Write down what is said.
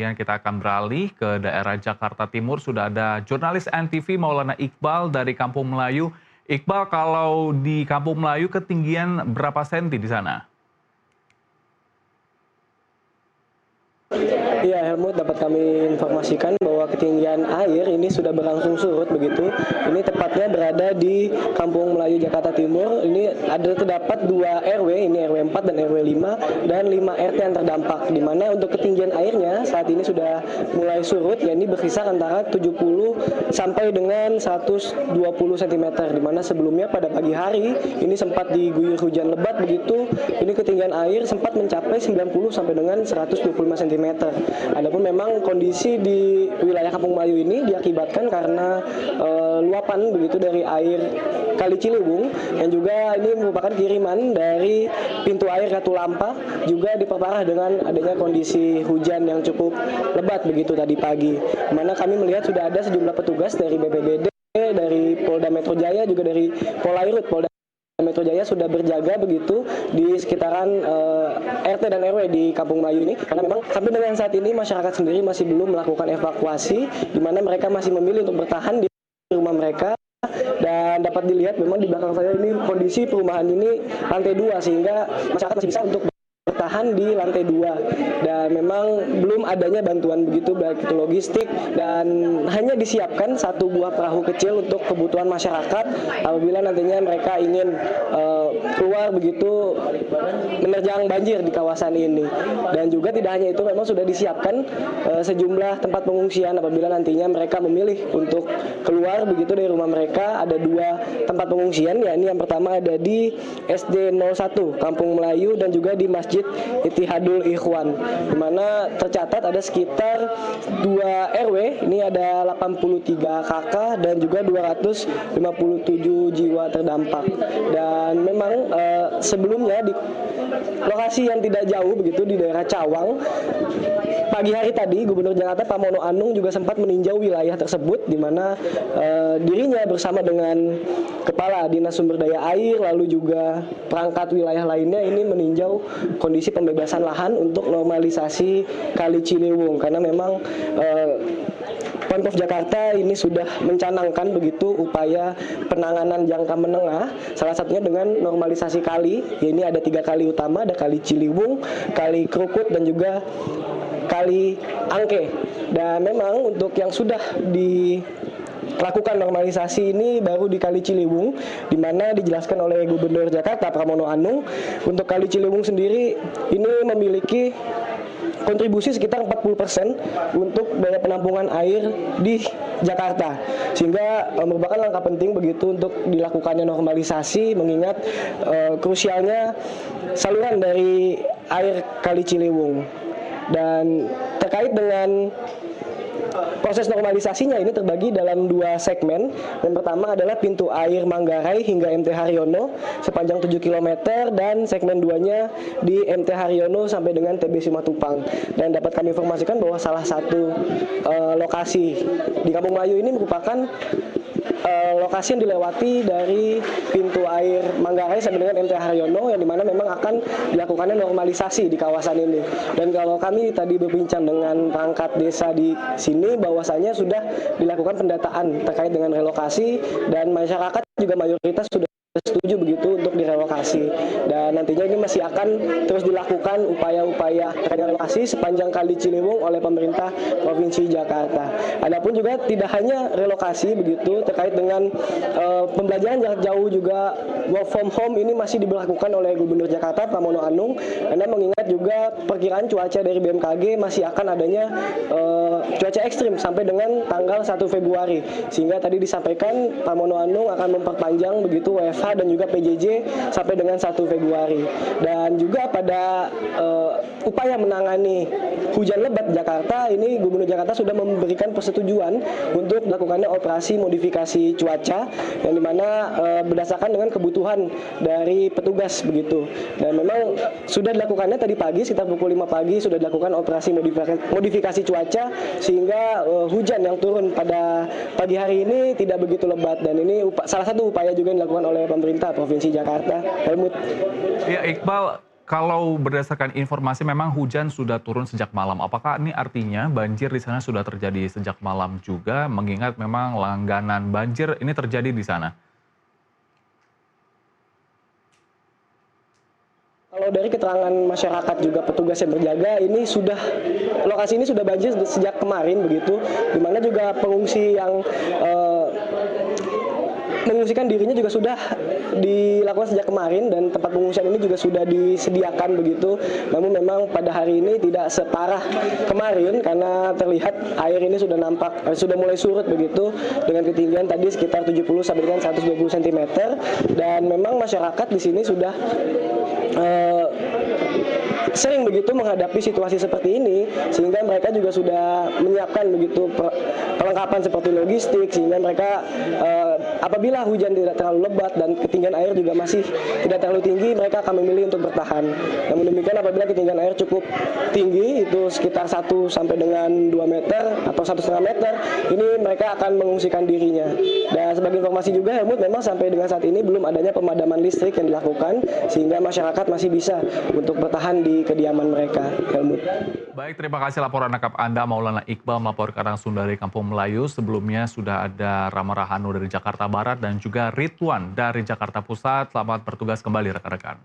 Kemudian kita akan beralih ke daerah Jakarta Timur. Sudah ada jurnalis NTV Maulana Iqbal dari Kampung Melayu. Iqbal, kalau di Kampung Melayu ketinggian berapa senti di sana? Iya, Helmut, dapat kami informasikan bahwa ketinggian air ini sudah berangsur surut begitu. Ini tepatnya berada di Kampung Melayu Jakarta Timur. Ini ada terdapat 2 RW, ini RW 4 dan RW 5 dan 5 RT yang terdampak. Di mana untuk ketinggian airnya saat ini sudah mulai surut, yakni berkisar antara 70 sampai dengan 120 cm. Di mana sebelumnya pada pagi hari ini sempat diguyur hujan lebat begitu. Ini ketinggian air sempat mencapai 90 sampai dengan 125 cm. Adapun memang kondisi di wilayah Kampung Melayu ini diakibatkan karena luapan begitu dari air Kali Ciliwung yang juga ini merupakan kiriman dari pintu air Katulampa, juga diperparah dengan adanya kondisi hujan yang cukup lebat begitu tadi pagi. Di mana kami melihat sudah ada sejumlah petugas dari BPBD, dari Polda Metro Jaya, juga dari Polairut Polda Metro Jaya sudah berjaga begitu di sekitaran RT dan RW di Kampung Melayu ini, karena memang sampai dengan saat ini masyarakat sendiri masih belum melakukan evakuasi, di mana mereka masih memilih untuk bertahan di rumah mereka. Dan dapat dilihat memang di belakang saya ini kondisi perumahan ini lantai 2, sehingga masyarakat masih bisa untuk bertahan di lantai 2, dan memang belum adanya bantuan begitu baik itu logistik, dan hanya disiapkan satu buah perahu kecil untuk kebutuhan masyarakat apabila nantinya mereka ingin keluar begitu menerjang banjir di kawasan ini. Dan juga tidak hanya itu, memang sudah disiapkan sejumlah tempat pengungsian apabila nantinya mereka memilih untuk keluar begitu dari rumah mereka. Ada 2 tempat pengungsian, yakni yang pertama ada di SD 01 Kampung Melayu dan juga di Masjid Ittihadul Ikhwan, di mana tercatat ada sekitar 2 RW, ini ada 83 KK dan juga 257 jiwa terdampak. Dan memang sebelumnya di lokasi yang tidak jauh begitu di daerah Cawang, pagi hari tadi Gubernur Jakarta Pramono Anung juga sempat meninjau wilayah tersebut, di mana dirinya bersama dengan Kepala Dinas Sumber Daya Air lalu juga perangkat wilayah lainnya ini meninjau kondisi pembebasan lahan untuk normalisasi Kali Ciliwung, karena memang Pemprov Jakarta ini sudah mencanangkan begitu upaya penanganan jangka menengah, salah satunya dengan normalisasi kali. Ini ada 3 kali utama, ada Kali Ciliwung, Kali Krukut dan juga Kali Angke. Dan memang untuk yang sudah dilakukan normalisasi ini baru di Kali Ciliwung, di mana dijelaskan oleh Gubernur Jakarta Pramono Anung, untuk Kali Ciliwung sendiri ini memiliki kontribusi sekitar 40% untuk daya penampungan air di Jakarta, sehingga merupakan langkah penting begitu untuk dilakukannya normalisasi, mengingat krusialnya saluran dari air Kali Ciliwung. Dan terkait dengan proses normalisasinya ini terbagi dalam 2 segmen. Yang pertama adalah pintu air Manggarai hingga MT Haryono sepanjang 7 km, dan segmen 2-nya di MT Haryono sampai dengan TB Simatupang. Dan dapat kami informasikan bahwa salah satu lokasi di Kampung Melayu ini merupakan lokasi yang dilewati dari pintu air Manggarai sampai dengan MT Haryono, yang dimana memang akan dilakukannya normalisasi di kawasan ini. Dan kalau kami tadi berbincang dengan perangkat desa di sini, bahwasanya sudah dilakukan pendataan terkait dengan relokasi, dan masyarakat juga mayoritas sudah setuju begitu untuk direlokasi. Dan nantinya ini masih akan terus dilakukan upaya-upaya terkait dengan relokasi sepanjang Kali Ciliwung oleh pemerintah Provinsi Jakarta. Adapun juga tidak hanya relokasi begitu, terkait dengan pembelajaran jarak jauh juga work from home ini masih diberlakukan oleh Gubernur Jakarta Pramono Anung, karena mengingat juga perkiraan cuaca dari BMKG masih akan adanya cuaca ekstrim sampai dengan tanggal 1 Februari, sehingga tadi disampaikan Pramono Anung akan memperpanjang begitu WFH dan juga PJJ sampai dengan 1 Februari. Dan juga pada upaya menangani hujan lebat Jakarta ini, Gubernur Jakarta sudah memberikan persetujuan untuk dilakukannya operasi modifikasi cuaca, yang dimana berdasarkan dengan kebutuhan dari petugas begitu. Dan memang sudah dilakukannya tadi pagi sekitar pukul 5 pagi sudah dilakukan operasi modifikasi cuaca, sehingga hujan yang turun pada pagi hari ini tidak begitu lebat. Dan ini salah satu upaya juga yang dilakukan oleh pemerintah Provinsi Jakarta. Helmut. Ya, Iqbal, Kalau berdasarkan informasi memang hujan sudah turun sejak malam. Apakah ini artinya banjir di sana sudah terjadi sejak malam juga, mengingat memang langganan banjir ini terjadi di sana? Kalau dari keterangan masyarakat juga petugas yang berjaga, ini sudah lokasi ini sudah banjir sejak kemarin begitu, di mana juga pengungsi yang mengungsikan dirinya juga sudah dilakukan sejak kemarin dan tempat pengungsian ini juga sudah disediakan begitu. Namun memang pada hari ini tidak separah kemarin karena terlihat air ini sudah sudah mulai surut begitu dengan ketinggian tadi sekitar 70 sampai dengan 120 cm dan memang masyarakat di sini sudah sering begitu menghadapi situasi seperti ini sehingga mereka juga sudah menyiapkan begitu perlengkapan seperti logistik sehingga mereka apabila hujan tidak terlalu lebat dan ketinggian air juga masih tidak terlalu tinggi mereka akan memilih untuk bertahan. Namun demikian apabila ketinggian air cukup tinggi itu sekitar 1 sampai dengan 2 meter atau 1,5 meter ini mereka akan mengungsikan dirinya. Dan sebagai informasi juga Helmut memang sampai dengan saat ini belum adanya pemadaman listrik yang dilakukan sehingga masyarakat masih bisa untuk bertahan di kediaman mereka, Helmut. Baik, terima kasih laporan lengkap Anda, Maulana Iqbal melaporkan langsung dari Kampung Melayu. Sebelumnya sudah ada Rama Rahanu dari Jakarta Barat dan juga Ridwan dari Jakarta Pusat. Selamat bertugas kembali rekan-rekan.